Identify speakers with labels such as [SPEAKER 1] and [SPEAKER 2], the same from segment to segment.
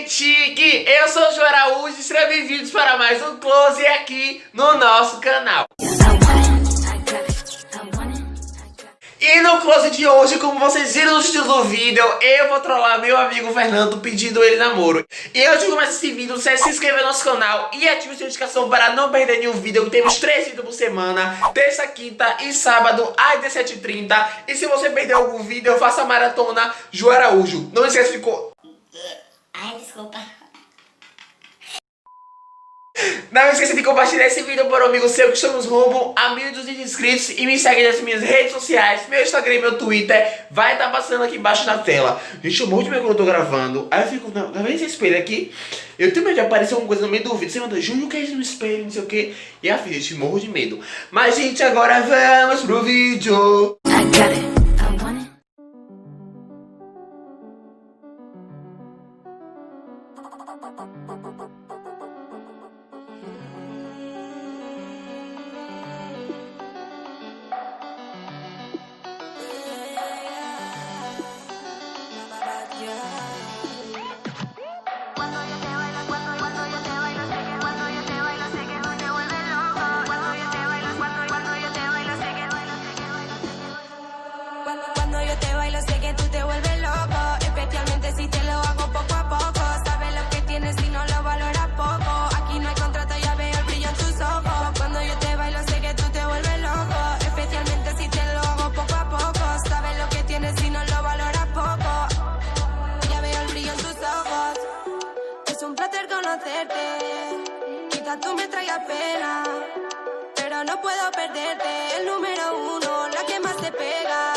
[SPEAKER 1] chique! Eu sou o João Araújo e sejam bem-vindos para mais um Close aqui no nosso canal. E no Close de hoje, como vocês viram no título do vídeo, eu vou trollar meu amigo Fernando pedindo ele namoro. E antes de começar esse vídeo, você se inscreva no nosso canal e ative a sua notificação para não perder nenhum vídeo. Temos 3 vídeos por semana, terça, quinta e sábado às 17h30. E se você perdeu algum vídeo, eu faço a maratona João Araújo. Não esqueça de...
[SPEAKER 2] Ai, desculpa.
[SPEAKER 1] Não esqueça de compartilhar esse vídeo para um amigo seu, que estamos rumo a 1.200 inscritos. E me segue nas minhas redes sociais, meu Instagram e meu Twitter. Vai estar passando aqui embaixo na tela. Gente, eu morro de medo quando eu tô gravando. Aí eu fico, tá vendo esse espelho aqui? Eu tenho medo de aparecer alguma coisa no meio do vídeo. Você manda, Júnior, o que é isso no espelho, não sei o que. E afim, gente, morro de medo. Mas, gente, agora vamos pro vídeo.
[SPEAKER 3] Cuando yo te bailo sé que tú te vuelves loco, especialmente si te lo hago poco a poco. Sabes lo que tienes y no lo valoras poco. Aquí no hay contrato, ya veo el brillo en tus ojos. Cuando yo te bailo sé que tú te vuelves loco, especialmente si te lo hago poco a poco. Sabes lo que tienes y no lo valoras poco. Ya veo el brillo en tus ojos. Es un placer conocerte, quizás tú me traigas pena, pero no puedo perderte. El número uno, la que más te pega.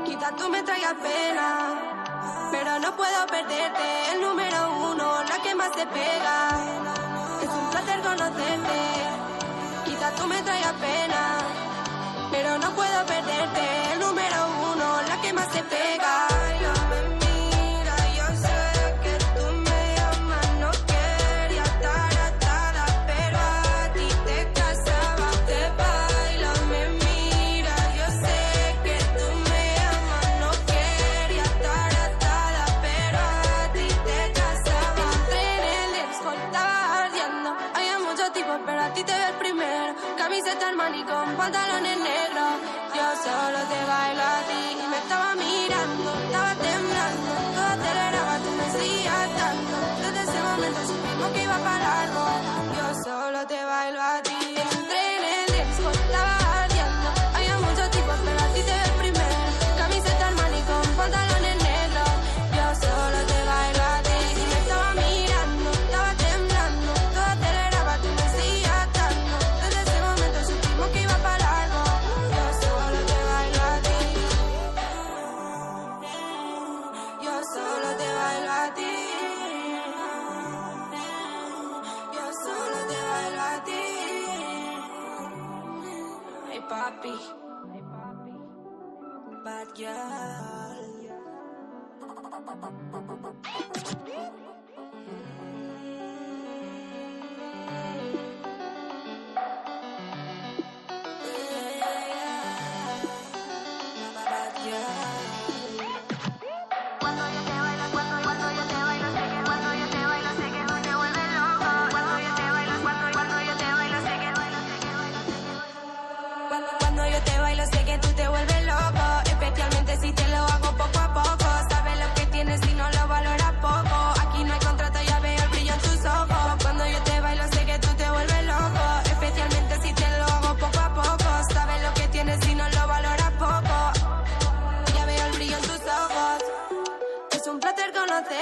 [SPEAKER 3] Quizás tú me traigas pena, pero no puedo perderte. El número uno, la que más te pega. Es un placer conocerte. Quizás tú me traigas pena, pero no puedo perderte. El número uno, la que más te pega. Camiseta Armani con pantalones negros. Yo solo te bailo a ti. Me estaba mirando, estaba temblando, todo aceleraba, tú me hacías tanto. Desde ese momento supimos que iba para largo. Yo solo te bailo a ti. Entré en el disco, estaba ardiendo. Había muchos tipos, pero a ti te veo primero. Camiseta Armani con pantalones negros. Yo solo te bailo a ti. Me estaba mirando, estaba temblando, todo aceleraba, tú me hacías tanto. Desde ese momento supimos que iba para largo.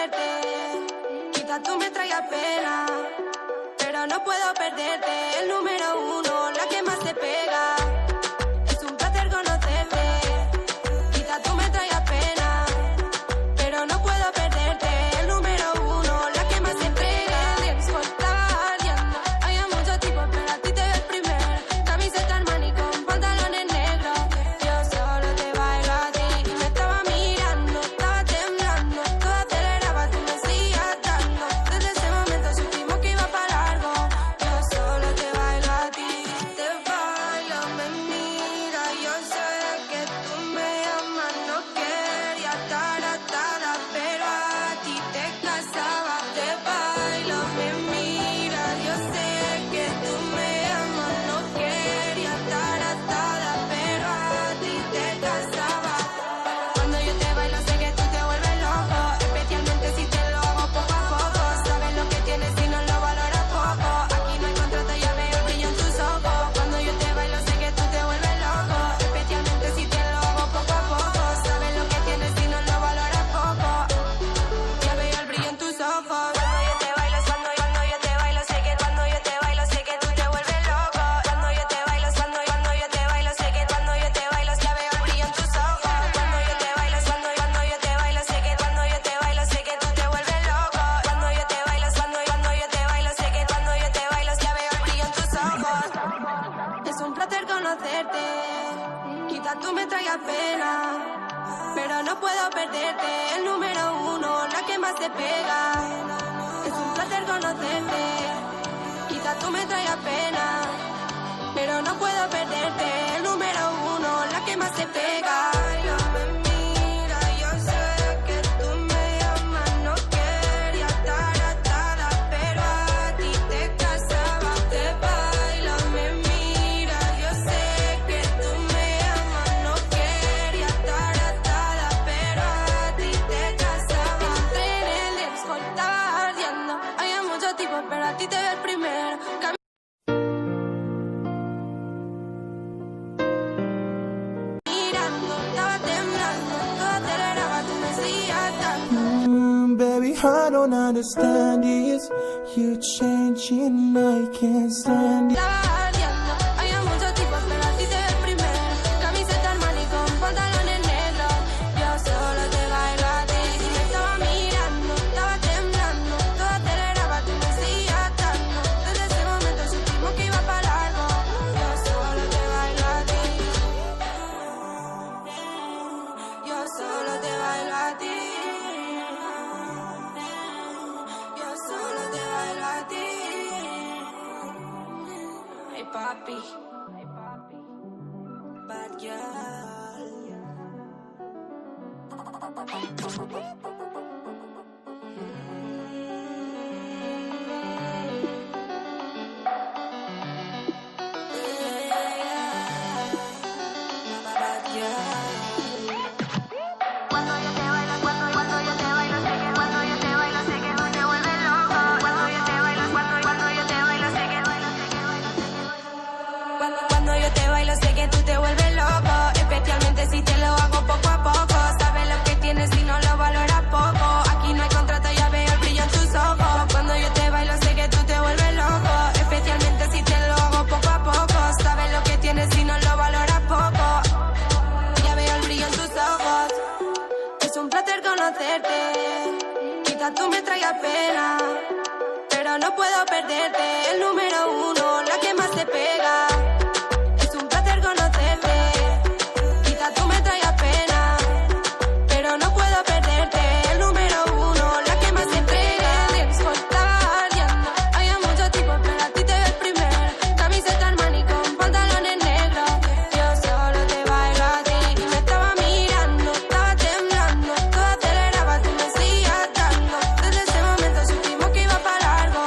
[SPEAKER 3] conocerte. Quizás tú me traigas pena, pero no puedo perderte. El número uno, la que más te pega. Es un placer conocerte. Quizás tú me traigas pena, pero no puedo perderte. El número uno, la que más te pega. Estaba ardiendo, había muchos tipos, pero a ti te veo el primero. Camiseta Armani con pantalones negros. Yo solo te bailo a ti. Y me estaba mirando, estaba temblando. Todo aceleraba, tú me seguías dando. Desde ese momento supimos que iba para largo. Yo solo te bailo a ti. Te bailo, me mira. Yo sé que tú me amas, no quería estar atada, pero a ti te casaba. Te bailo, me mira. Yo sé que tú me amas, no quería estar atada, pero a ti te casaba. Cuando yo te bailo sé que tú te vuelves loco, especialmente si te lo hago poco a poco. Sabes lo que tienes y no lo valoras poco. Aquí no hay contrato, ya veo el brillo en tus ojos. Cuando yo te bailo sé que tú te vuelves loco, especialmente si te lo hago poco a poco. Sabes lo que tienes y no lo valoras poco. Ya veo el brillo en tus ojos. Cuando yo te bailo es cuando yo te bailo sé que cuando yo te bailo sé que tú te vuelves loco. Cuando yo te bailo es cuando yo te bailo sé que cuando yo te bailo ya veo el brillo en tus ojos. Cuando yo te bailo es cuando yo te bailo sé que cuando yo te bailo sé que tú te vuelves loco. Cuando yo te bailo es cuando yo te bailo sé que cuando yo te bailo ya veo el brillo en tus ojos. Es un placer conocerte. Quizás tú me traigas pena, pero no puedo perderte. El número uno, la que más te pega. Es un placer conocerte. Quizás tú me traigas pena, pero no puedo perderte. El número uno, la que más te pega. Baila, me mira, yo sé que tú me amas, no quería estar atada, pero a ti te casaba. Te baila, me mira, yo sé que tú me amas, no quería estar atada, pero a ti te casaba. Entré en el disco, estaba ardiendo, había muchos tipos, pero a ti te veo el primero. Mirando, estaba temblando, todo aceleraba, tú me seguías dando.
[SPEAKER 4] Baby, I don't understand this. You changing, I can't stand it.
[SPEAKER 3] Estaba ardiendo, había muchos tipos, pero a ti te veo el primero. Camiseta Armani con pantalones negros. Yo solo te bailo a ti. Y me estaba mirando, estaba temblando, todo aceleraba, tú me seguías dando. Desde ese momento supimos que iba para largo. Yo solo te bailo a ti. Yo solo te bailo a ti. Yo solo te bailo a ti. Hey papi, bad girl. Bad girl. Cuando yo te bailo, cuando yo te bailo, sé que cuando yo te bailo, sé que tú te vuelves loco. Cuando yo te bailo, cuando yo te bailo, sé que cuando yo te bailo, sé que tú te vuelves loco, especialmente si te lo hago poco a poco. Sabes lo que tienes y no lo valoras poco. Aquí no hay contrato, ya veo el brillo en tus ojos. Cuando yo te bailo, sé que tú te vuelves loco, especialmente si te lo hago poco a poco. Sabes lo que tienes y no lo valoras poco. Ya veo el brillo en tus ojos. Es un placer conocerte. Quizás tú me traigas pena, pero no puedo perderte. El número uno, la que más te pega. Es un placer conocerte. Quizás tú me traigas pena, pero no puedo perderte. El número uno, la que más te pega. Estaba ardiendo, había muchos tipos, pero a ti te veo el primero. Camiseta Armani con pantalones negros. Yo solo te bailo a ti. Y me estaba mirando, estaba temblando, todo aceleraba, tú me seguías dando. Desde ese momento supimos que iba para largo.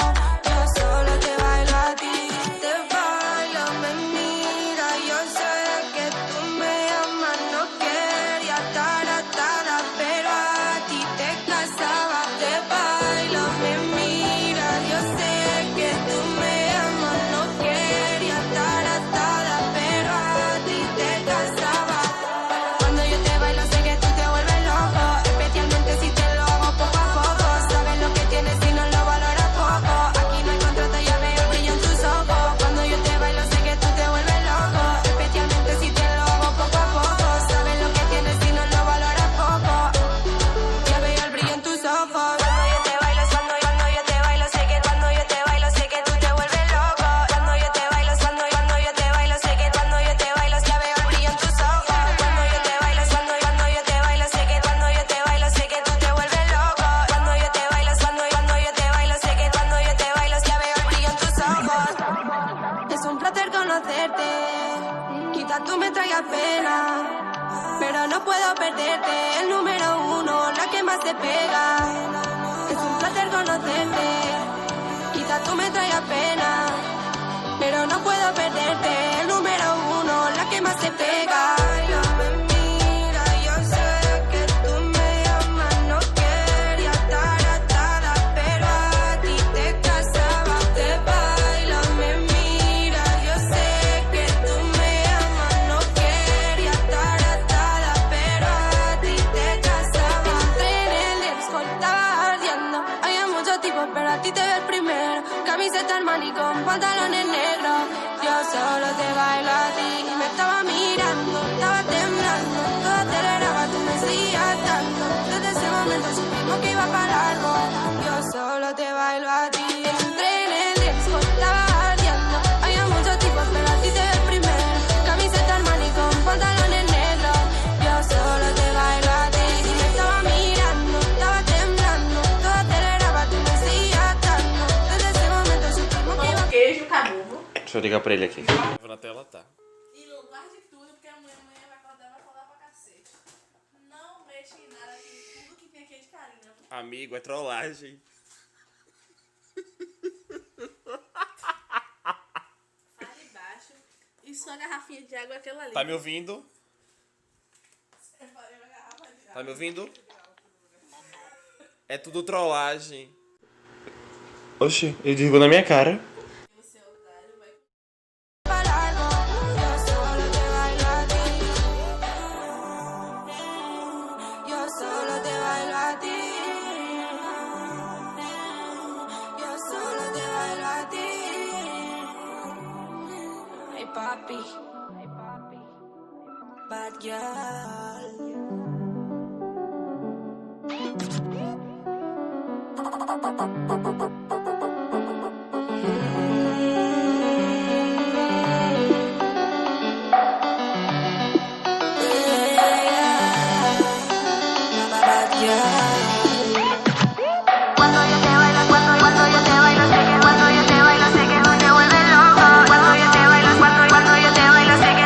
[SPEAKER 3] Yo solo te bailo a ti. Te bailo, traía pena, pero no puedo perderte. El número uno, la que más te pega. Es un placer conocerte. Quizás tú me traigas pena, pero no puedo perderte. El número uno, la que más te pega. No me mira, yo sé que tú me amas. No quería estar atada, pero a ti te casaba. Te baila, me mira, yo sé que tú me amas. No quería estar atada, pero a ti te casaba. Entré en el disco, estaba ardiendo. Había muchos tipos, pero a ti te veo el primero. Camiseta Armani con pantalones negros. Yo solo te bailo a ti. Y me estaba mirando, estaba temblando. Todo aceleraba, tú me decías tanto. Desde ese momento supimos que iba para largo. Yo solo te bailo a ti. Entré en el disco, estaba ardiendo. Había muchos tipos, pero a ti te veo el primero. Camiseta Armani con pantalones negros. Yo solo te bailo a ti. Y me estaba mirando, estaba temblando. Todo aceleraba, tú me decías tanto. Desde esse momento supimos que iba.
[SPEAKER 5] Queijo, cabulo.
[SPEAKER 1] Deixa eu ligar pra ele aqui.
[SPEAKER 6] Na tela tá.
[SPEAKER 5] E guarde tudo, porque amanhã vai acordar pra cacete. Não mexa em nada, que tudo que tem aqui é de Karina.
[SPEAKER 6] Amigo, é trollagem.
[SPEAKER 5] Ali embaixo. E sua garrafinha de água é aquela ali.
[SPEAKER 6] Tá me ouvindo?
[SPEAKER 5] Separei uma garrafa de água.
[SPEAKER 6] Tá me ouvindo? É tudo trollagem.
[SPEAKER 1] Oxi, ele derrubou na minha cara.
[SPEAKER 5] Você é otário, vai.
[SPEAKER 3] Para largo, yo solo te bailo a ti. Yo solo te bailo a ti. Yo solo te bailo a ti. Hey papi, bad girl.
[SPEAKER 7] Cuando yo te bailo, cuando yo te bailo, sé que cuando yo te bailo, sé que tú te vuelves loco. Cuando yo te bailo, cuando yo te bailo, sé que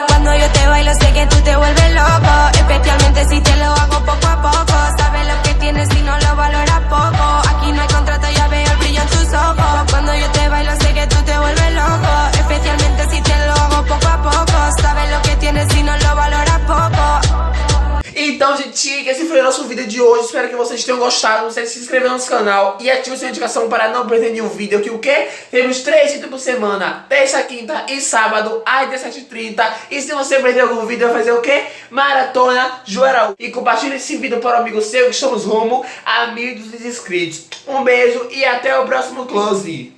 [SPEAKER 3] Cuando yo te bailo sé que tú te vuelves loco. Especialmente si te lo hago poco a poco. Sabes lo que tienes y no lo valoras poco. Aquí no hay contrato, ya veo el brillo en tus ojos. Cuando yo te bailo sé que tú te vuelves loco. Especialmente si te lo hago poco a poco. Sabes lo que tienes y no lo valoras poco.
[SPEAKER 1] Então, gente, esse foi o nosso vídeo de hoje. Espero que vocês tenham gostado. Não esqueça de se inscrever no nosso canal e ative a sua notificação para não perder nenhum vídeo. Que o quê? Temos 3 vídeos por semana, terça, quinta e sábado, às 17h30. E se você perder algum vídeo, vai fazer o quê? Maratona Joaraú. E compartilhe esse vídeo para um amigo seu, que estamos rumo a 1.200 inscritos. Um beijo e até o próximo close.